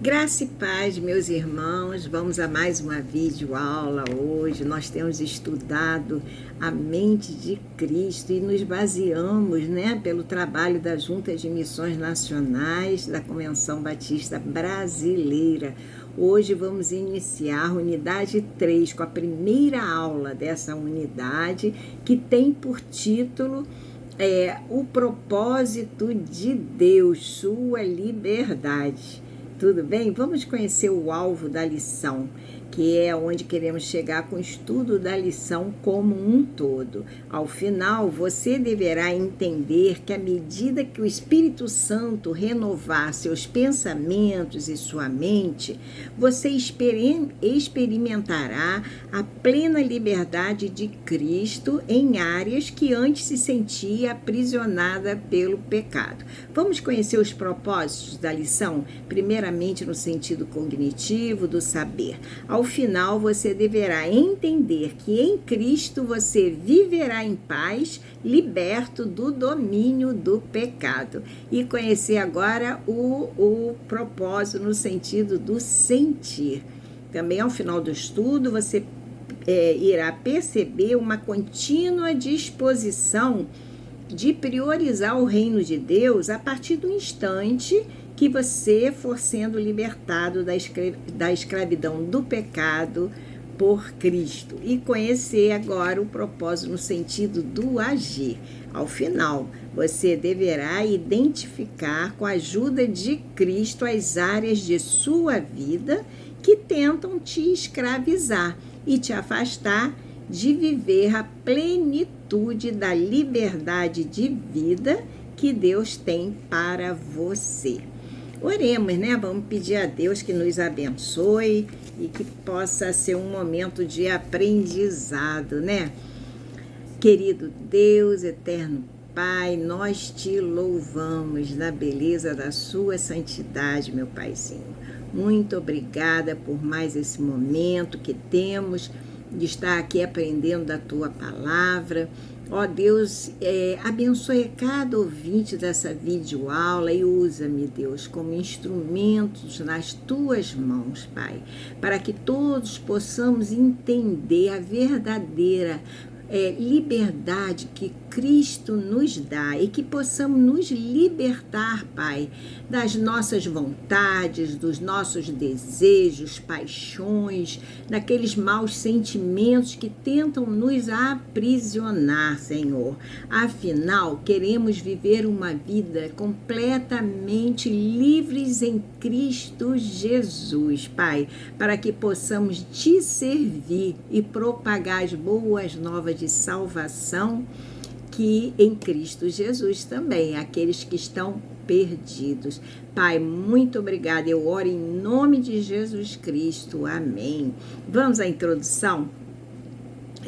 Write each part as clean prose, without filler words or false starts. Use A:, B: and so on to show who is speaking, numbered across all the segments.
A: Graça e paz, meus irmãos, vamos a mais uma videoaula hoje. Nós temos estudado a mente de Cristo e nos baseamos, pelo trabalho das Juntas de Missões Nacionais da Convenção Batista Brasileira. Hoje vamos iniciar a unidade 3 com a primeira aula dessa unidade, que tem por título o propósito de Deus, sua liberdade. Tudo bem? Vamos conhecer o alvo da lição, que é onde queremos chegar com o estudo da lição como um todo. Ao final, você deverá entender que à medida que o Espírito Santo renovar seus pensamentos e sua mente, você experimentará a plena liberdade de Cristo em áreas que antes se sentia aprisionada pelo pecado. Vamos conhecer os propósitos da lição? Primeiramente, no sentido cognitivo do saber. Ao final, você deverá entender que em Cristo você viverá em paz, liberto do domínio do pecado. E conhecer agora o propósito no sentido do sentir. Também, ao final do estudo, você irá perceber uma contínua disposição de priorizar o reino de Deus a partir do instante que você for sendo libertado da escravidão do pecado por Cristo. E conhecer agora o propósito no sentido do agir. Ao final, você deverá identificar com a ajuda de Cristo as áreas de sua vida que tentam te escravizar e te afastar de viver a plenitude da liberdade de vida que Deus tem para você. Oremos, Vamos pedir a Deus que nos abençoe e que possa ser um momento de aprendizado, Querido Deus, eterno Pai, nós te louvamos na beleza da sua santidade, meu Paizinho. Muito obrigada por mais esse momento que temos de estar aqui aprendendo da tua palavra. Ó Deus, abençoe cada ouvinte dessa videoaula e usa-me, Deus, como instrumentos nas tuas mãos, Pai, para que todos possamos entender a verdadeira liberdade que Cristo nos dá e que possamos nos libertar, Pai, das nossas vontades, dos nossos desejos, paixões, daqueles maus sentimentos que tentam nos aprisionar, Senhor. Afinal, queremos viver uma vida completamente livres em Cristo Jesus, Pai, para que possamos te servir e propagar as boas novas de salvação que em Cristo Jesus também, aqueles que estão perdidos. Pai, muito obrigada. Eu oro em nome de Jesus Cristo. Amém. Vamos à introdução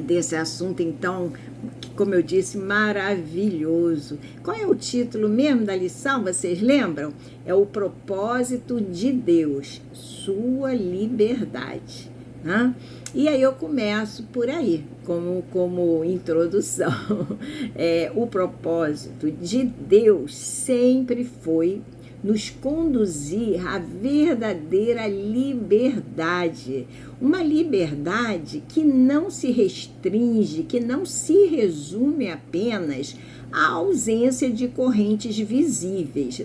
A: desse assunto, então, que, como eu disse, maravilhoso. Qual é o título mesmo da lição? Vocês lembram? É o propósito de Deus, sua liberdade. E aí eu começo por aí, como introdução. O propósito de Deus sempre foi nos conduzir à verdadeira liberdade. Uma liberdade que não se restringe, que não se resume apenas à ausência de correntes visíveis,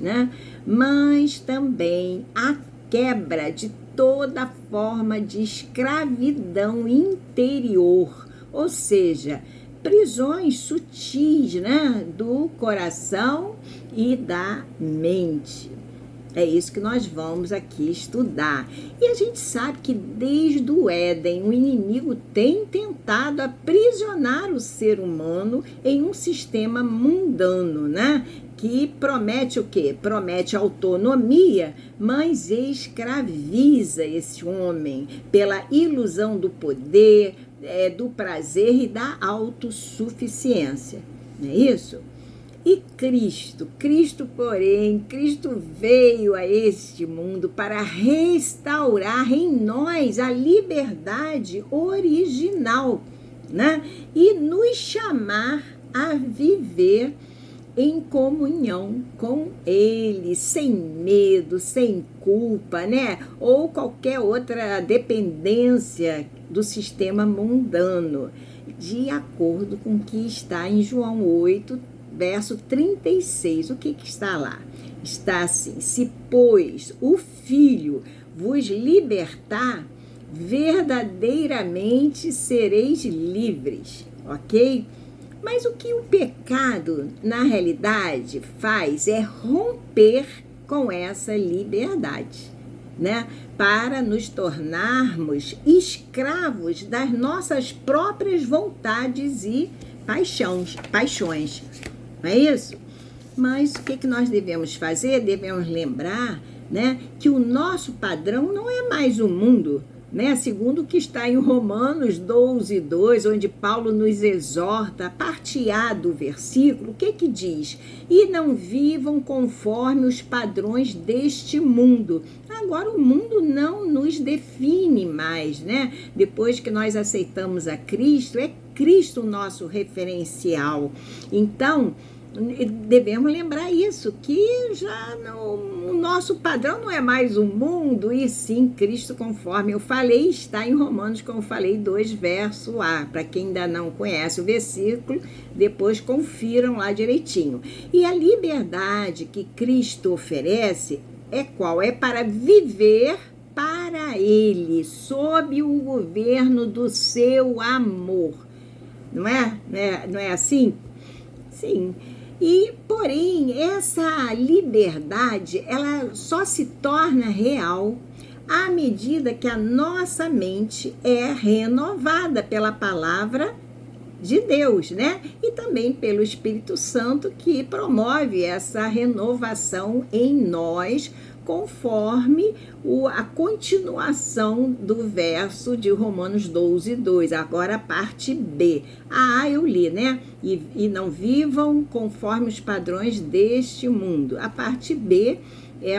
A: Mas também à quebra de toda forma de escravidão interior, ou seja, prisões sutis, do coração e da mente. É isso que nós vamos aqui estudar. E a gente sabe que desde o Éden, o inimigo tem tentado aprisionar o ser humano em um sistema mundano, que promete o quê? Promete autonomia, mas escraviza esse homem pela ilusão do poder, do prazer e da autossuficiência. Não é isso? E Cristo, porém, Cristo veio a este mundo para restaurar em nós a liberdade original, E nos chamar a viver em comunhão com Ele, sem medo, sem culpa, né? Ou qualquer outra dependência do sistema mundano, de acordo com o que está em João 8, verso 36. O que está lá? Está assim: se, pois, o Filho vos libertar, verdadeiramente sereis livres, ok? Mas o que o pecado, na realidade, faz é romper com essa liberdade, né? Para nos tornarmos escravos das nossas próprias vontades e paixões. Não é isso? Mas o que nós devemos fazer? Devemos lembrar, né, que o nosso padrão não é mais o mundo, né? Segundo o que está em Romanos 12, 2, onde Paulo nos exorta a parte A do versículo, o que diz? E não vivam conforme os padrões deste mundo. Agora, o mundo não nos define mais, né? Depois que nós aceitamos a Cristo, é Cristo o nosso referencial. Então, devemos lembrar isso, que já o nosso padrão não é mais o mundo, e sim Cristo, conforme eu falei, está em Romanos, como eu falei, 2, verso A. Para quem ainda não conhece o versículo, depois confiram lá direitinho. E a liberdade que Cristo oferece é qual? É para viver para Ele, sob o governo do seu amor. Não é? Não é assim? Sim. E, porém, essa liberdade, ela só se torna real à medida que a nossa mente é renovada pela palavra de Deus, né? E também pelo Espírito Santo, que promove essa renovação em nós, conforme a continuação do verso de Romanos 12, 2. Agora a parte B. A A eu li, né? E não vivam conforme os padrões deste mundo. A parte B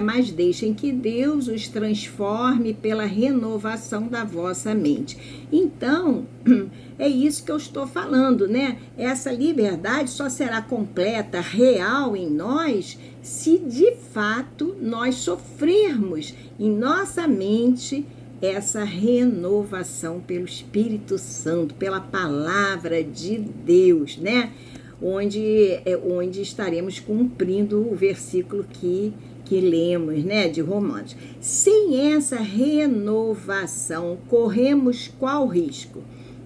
A: mas deixem que Deus os transforme pela renovação da vossa mente. Então, é isso que eu estou falando, né? Essa liberdade só será completa, real em nós, se de fato nós sofrermos em nossa mente essa renovação pelo Espírito Santo, pela palavra de Deus, né? Onde estaremos cumprindo o versículo que lemos, né, de Romanos. Sem essa renovação, corremos qual risco?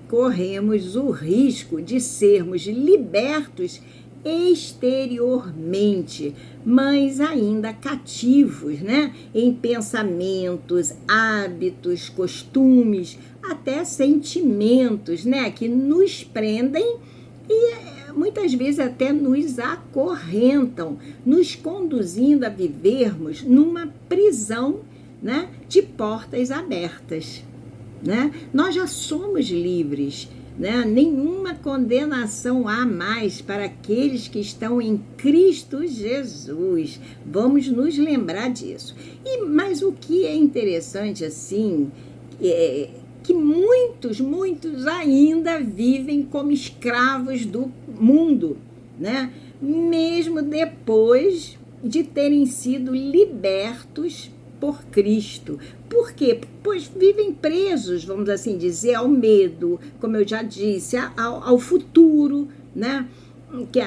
A: Corremos o risco de sermos libertos exteriormente, mas ainda cativos, né, em pensamentos, hábitos, costumes, até sentimentos, né, que nos prendem e muitas vezes até nos acorrentam, nos conduzindo a vivermos numa prisão, né, de portas abertas, né? Nós já somos livres, né? Nenhuma condenação há mais para aqueles que estão em Cristo Jesus. Vamos nos lembrar disso. Mas o que é interessante, assim, que muitos ainda vivem como escravos do mundo, né? Mesmo depois de terem sido libertos por Cristo. Por quê? Pois vivem presos, vamos assim dizer, ao medo, como eu já disse, ao futuro, né? Que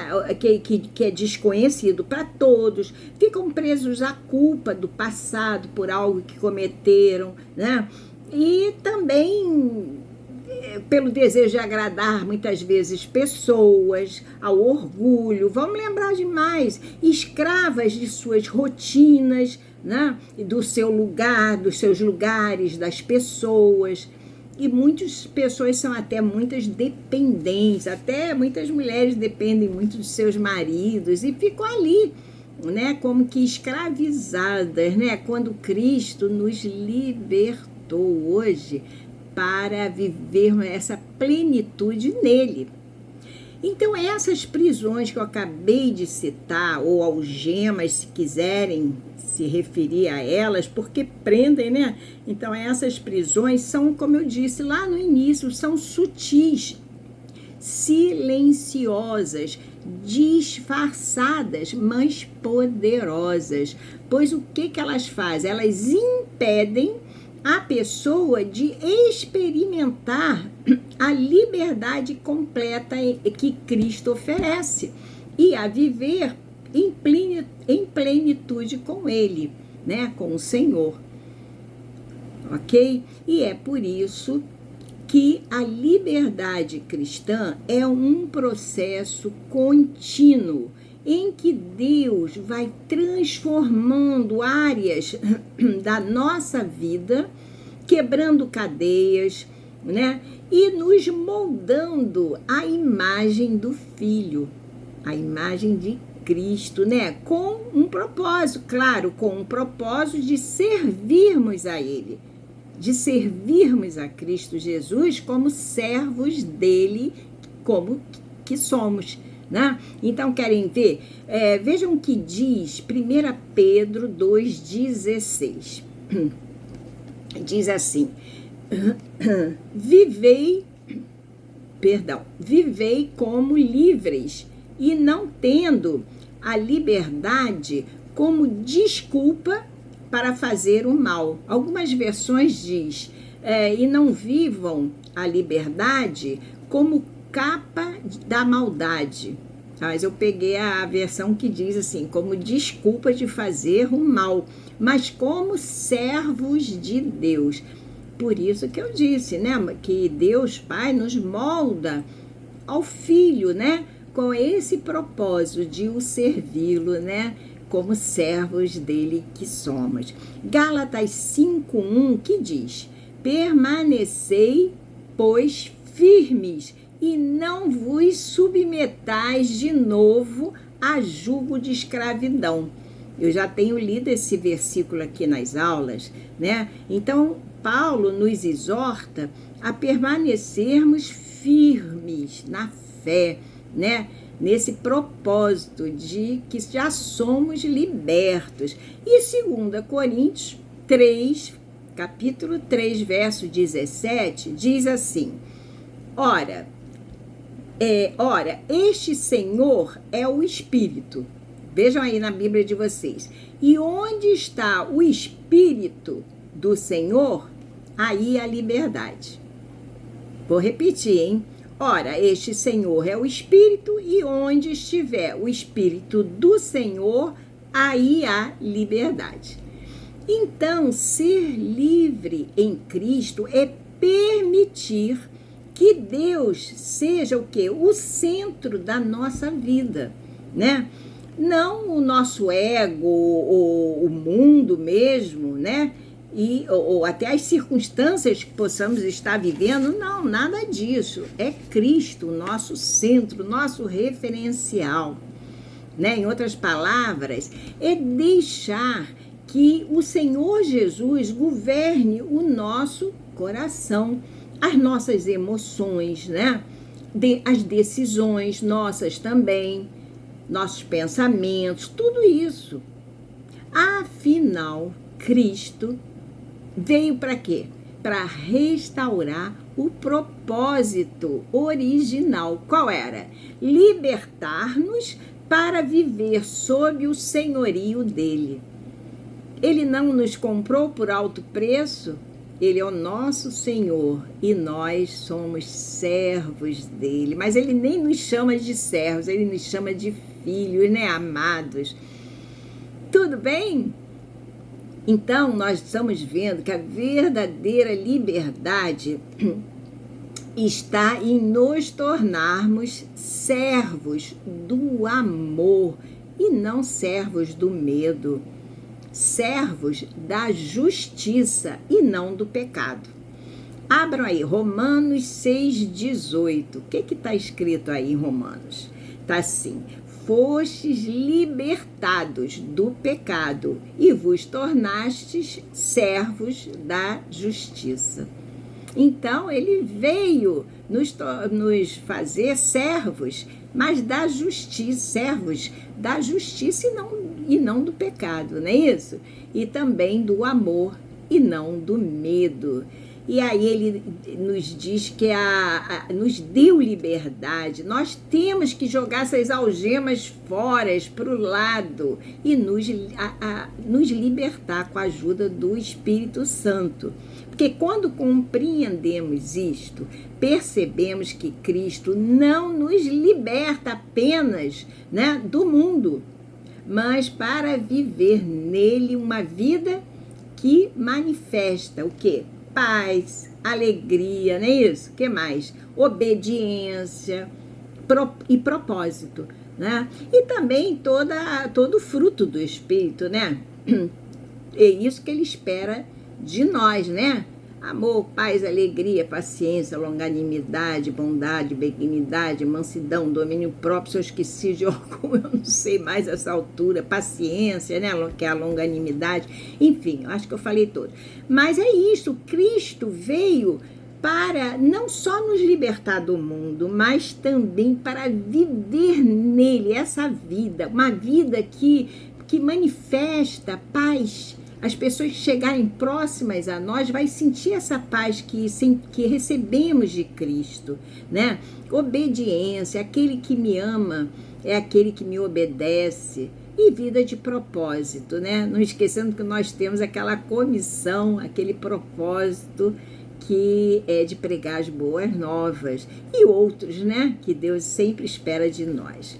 A: é desconhecido para todos, ficam presos à culpa do passado por algo que cometeram, né? E também pelo desejo de agradar muitas vezes pessoas, ao orgulho, vamos lembrar demais, escravas de suas rotinas, né? Do seu lugar, dos seus lugares, das pessoas. E muitas pessoas são até muitas dependentes, até muitas mulheres dependem muito dos seus maridos e ficam ali, né? Como que escravizadas, né? Quando Cristo nos libertou hoje para vivermos essa plenitude nele. Então, essas prisões que eu acabei de citar, ou algemas, se quiserem se referir a elas, porque prendem, né? Então, essas prisões são, como eu disse lá no início, são sutis. silenciosas, disfarçadas, mas poderosas. Pois o que elas fazem? Elas impedem a pessoa de experimentar a liberdade completa que Cristo oferece e a viver em plenitude com Ele, né? Com o Senhor. Ok? E é por isso que a liberdade cristã é um processo contínuo em que Deus vai transformando áreas da nossa vida, quebrando cadeias, né? E nos moldando à imagem do Filho, a imagem de Cristo, né? Com um propósito, claro, com um propósito de servirmos a Ele, de servirmos a Cristo Jesus como servos dele, como que somos, né? Então, querem ver? Vejam o que diz 1 Pedro 2,16. Diz assim: vivei como livres e não tendo a liberdade como desculpa para fazer o mal. Algumas versões diz, e não vivam a liberdade como capa da maldade. Mas eu peguei a versão que diz assim, como desculpa de fazer o mal, mas como servos de Deus. Por isso que eu disse, né, que Deus Pai nos molda ao Filho, né, com esse propósito de o servi-lo, né, como servos dele que somos. Gálatas 5:1 que diz: permanecei, pois, firmes, e não vos submetais de novo a jugo de escravidão. Eu já tenho lido esse versículo aqui nas aulas, né? Então, Paulo nos exorta a permanecermos firmes na fé, né? Nesse propósito de que já somos libertos. E 2 Coríntios 3, capítulo 3, verso 17, diz assim: Ora, este Senhor é o Espírito. Vejam aí na Bíblia de vocês. E onde está o Espírito do Senhor, aí a liberdade. Vou repetir, hein? Ora, este Senhor é o Espírito, e onde estiver o Espírito do Senhor, aí há liberdade. Então, ser livre em Cristo é permitir que Deus seja o quê? O centro da nossa vida, né? Não o nosso ego, ou o mundo mesmo, né? Ou até as circunstâncias que possamos estar vivendo, não, nada disso. É Cristo o nosso centro, nosso referencial, né? Em outras palavras, é deixar que o Senhor Jesus governe o nosso coração, as nossas emoções, né? As decisões nossas também, nossos pensamentos, tudo isso. Afinal, Cristo veio para quê? Para restaurar o propósito original. Qual era? Libertar-nos para viver sob o senhorio dele. Ele não nos comprou por alto preço? Ele é o nosso Senhor e nós somos servos dele. Mas ele nem nos chama de servos, ele nos chama de filhos, né, amados? Tudo bem? Então, nós estamos vendo que a verdadeira liberdade está em nos tornarmos servos do amor e não servos do medo, servos da justiça e não do pecado. Abram aí, Romanos 6,18. O que está escrito aí em Romanos? Está assim: fostes libertados do pecado e vos tornastes servos da justiça. Então, ele veio nos fazer servos, mas da justiça, servos da justiça e não do pecado, não é isso? E também do amor e não do medo. E aí ele nos diz que nos deu liberdade. Nós temos que jogar essas algemas fora, para o lado, e nos libertar com a ajuda do Espírito Santo. Porque quando compreendemos isto, percebemos que Cristo não nos liberta apenas, né, do mundo, mas para viver nele uma vida que manifesta o quê? Paz, alegria, não é isso? O que mais? Obediência e propósito, né? E também todo o fruto do Espírito, né? É isso que ele espera de nós, né? Amor, paz, alegria, paciência, longanimidade, bondade, benignidade, mansidão, domínio próprio. Se eu esqueci de algum, eu não sei mais essa altura. Paciência, né? Que é a longanimidade. Enfim, acho que eu falei tudo. Mas é isso, Cristo veio para não só nos libertar do mundo, mas também para viver nele essa vida. Uma vida que manifesta paz. As pessoas que chegarem próximas a nós vai sentir essa paz que recebemos de Cristo, né? Obediência, aquele que me ama é aquele que me obedece. E vida de propósito, né? Não esquecendo que nós temos aquela comissão, aquele propósito que é de pregar as boas novas e outros, né? Que Deus sempre espera de nós.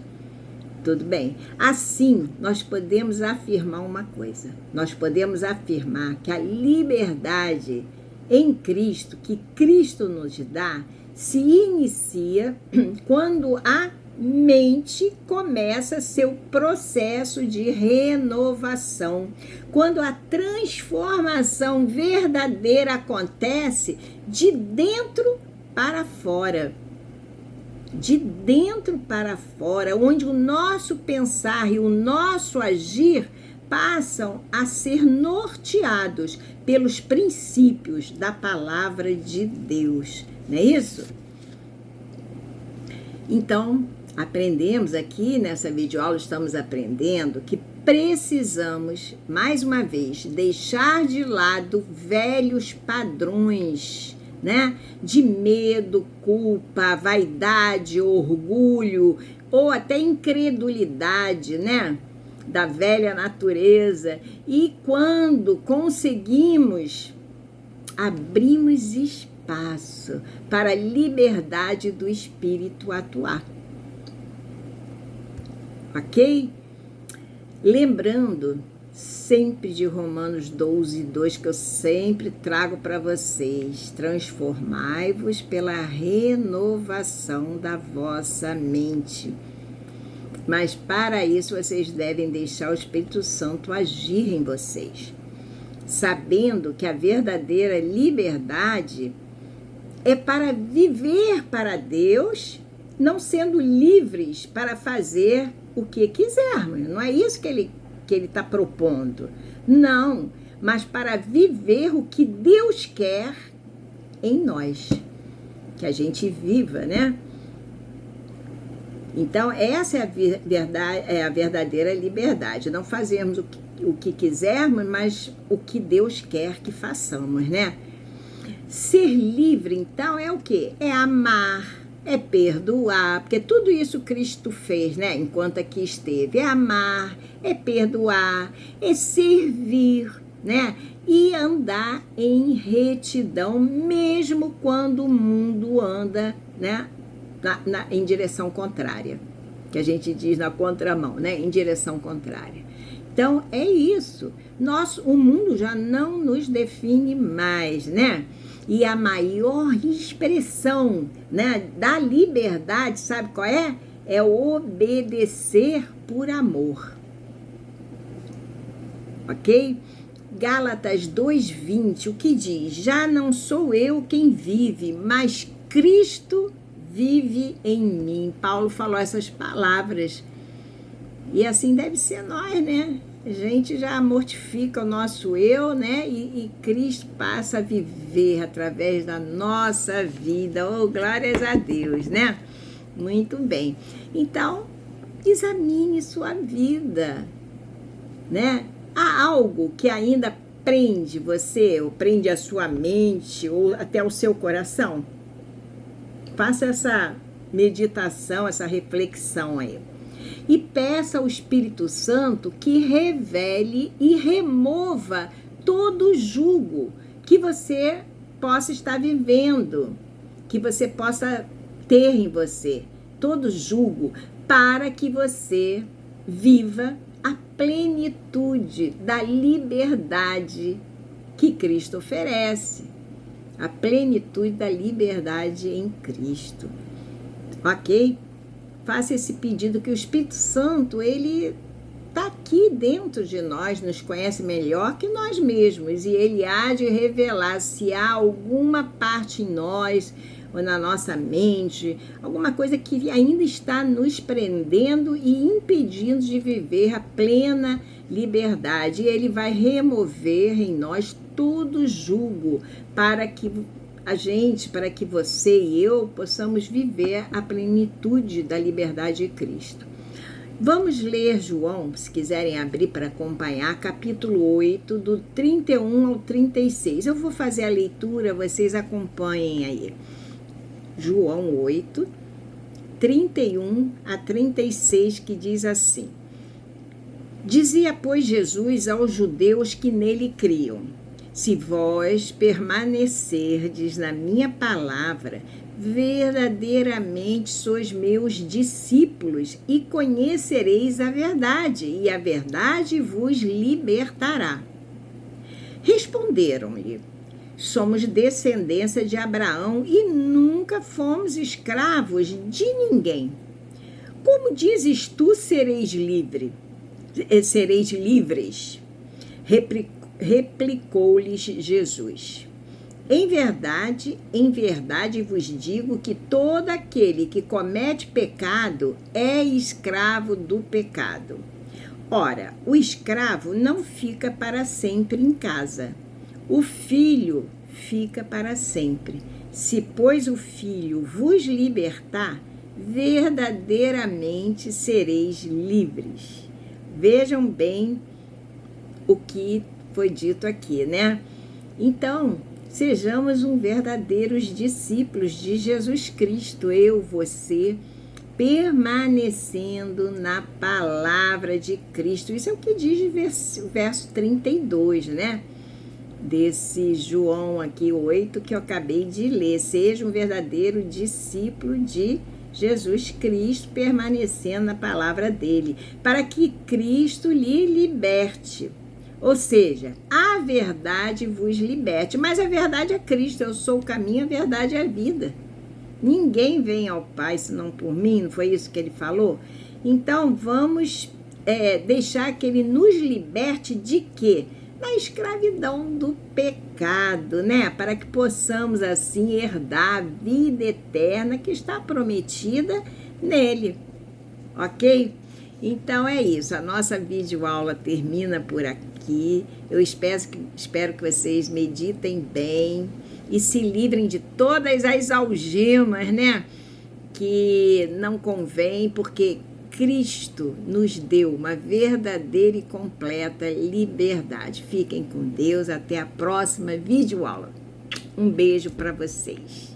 A: Tudo bem? Assim, nós podemos afirmar uma coisa. Nós podemos afirmar que a liberdade em Cristo, que Cristo nos dá, se inicia quando a mente começa seu processo de renovação. Quando a transformação verdadeira acontece de dentro para fora. De dentro para fora, onde o nosso pensar e o nosso agir passam a ser norteados pelos princípios da palavra de Deus. Não é isso? Então, aprendemos aqui nessa videoaula, estamos aprendendo que precisamos, mais uma vez, deixar de lado velhos padrões, né? De medo, culpa, vaidade, orgulho ou até incredulidade, né? Da velha natureza. E quando conseguimos, abrimos espaço para a liberdade do Espírito atuar. Ok? Lembrando sempre de Romanos 12:2, que eu sempre trago para vocês: transformai-vos pela renovação da vossa mente. Mas para isso vocês devem deixar o Espírito Santo agir em vocês, sabendo que a verdadeira liberdade é para viver para Deus, não sendo livres para fazer o que quisermos. Não é isso que ele está propondo. Não, mas para viver o que Deus quer em nós. Que a gente viva, né? Então, essa é a verdadeira liberdade. Não fazermos o que quisermos, mas o que Deus quer que façamos, né? Ser livre, então, é o quê? É amar, é perdoar, porque tudo isso Cristo fez, né? Enquanto aqui esteve. É amar, é perdoar, é servir, né? E andar em retidão, mesmo quando o mundo anda, né? Em direção contrária, que a gente diz na contramão, né? Em direção contrária. Então, é isso. O mundo já não nos define mais, né? E a maior expressão, né, da liberdade, sabe qual é? É obedecer por amor. Ok? Gálatas 2:20, o que diz? Já não sou eu quem vive, mas Cristo vive em mim. Paulo falou essas palavras. E assim deve ser nós, né? A gente já mortifica o nosso eu, né? E Cristo passa a viver através da nossa vida. Oh, glórias a Deus, né? Muito bem. Então, examine sua vida, né? Há algo que ainda prende você, ou prende a sua mente, ou até o seu coração? Faça essa meditação, essa reflexão aí. E peça ao Espírito Santo que revele e remova todo julgo que você possa estar vivendo, que você possa ter em você, todo julgo, para que você viva a plenitude da liberdade que Cristo oferece. A plenitude da liberdade em Cristo. Ok? Faça esse pedido que o Espírito Santo, ele está aqui dentro de nós, nos conhece melhor que nós mesmos, e ele há de revelar se há alguma parte em nós ou na nossa mente, alguma coisa que ainda está nos prendendo e impedindo de viver a plena liberdade. E ele vai remover em nós todo julgo para que para que você e eu possamos viver a plenitude da liberdade de Cristo. Vamos ler João, se quiserem abrir para acompanhar, capítulo 8, do 31 ao 36. Eu vou fazer a leitura, vocês acompanhem aí. João 8, 31 a 36, que diz assim: Dizia, pois, Jesus aos judeus que nele criam: Se vós permanecerdes na minha palavra, verdadeiramente sois meus discípulos e conhecereis a verdade, e a verdade vos libertará. Responderam-lhe: Somos descendência de Abraão e nunca fomos escravos de ninguém. Como dizes tu, sereis livres? Replicou-lhes Jesus: em verdade vos digo que todo aquele que comete pecado é escravo do pecado. Ora, o escravo não fica para sempre em casa, o filho fica para sempre. Se, pois, o filho vos libertar, verdadeiramente sereis livres. Vejam bem o que foi dito aqui, né? Então, sejamos verdadeiros discípulos de Jesus Cristo, eu, você, permanecendo na palavra de Cristo. Isso é o que diz o verso 32, né? Desse João aqui, 8, que eu acabei de ler. Seja um verdadeiro discípulo de Jesus Cristo, permanecendo na palavra dele, para que Cristo lhe liberte. Ou seja, a verdade vos liberte. Mas a verdade é Cristo. Eu sou o caminho, a verdade é a vida. Ninguém vem ao Pai senão por mim. Não foi isso que ele falou? Então, vamos deixar que ele nos liberte de quê? Da escravidão do pecado, né? Para que possamos, assim, herdar a vida eterna que está prometida nele. Ok? Então, é isso. A nossa videoaula termina por aqui. Eu espero que vocês meditem bem e se livrem de todas as algemas, né? Que não convém, porque Cristo nos deu uma verdadeira e completa liberdade. Fiquem com Deus. Até a próxima videoaula. Um beijo para vocês.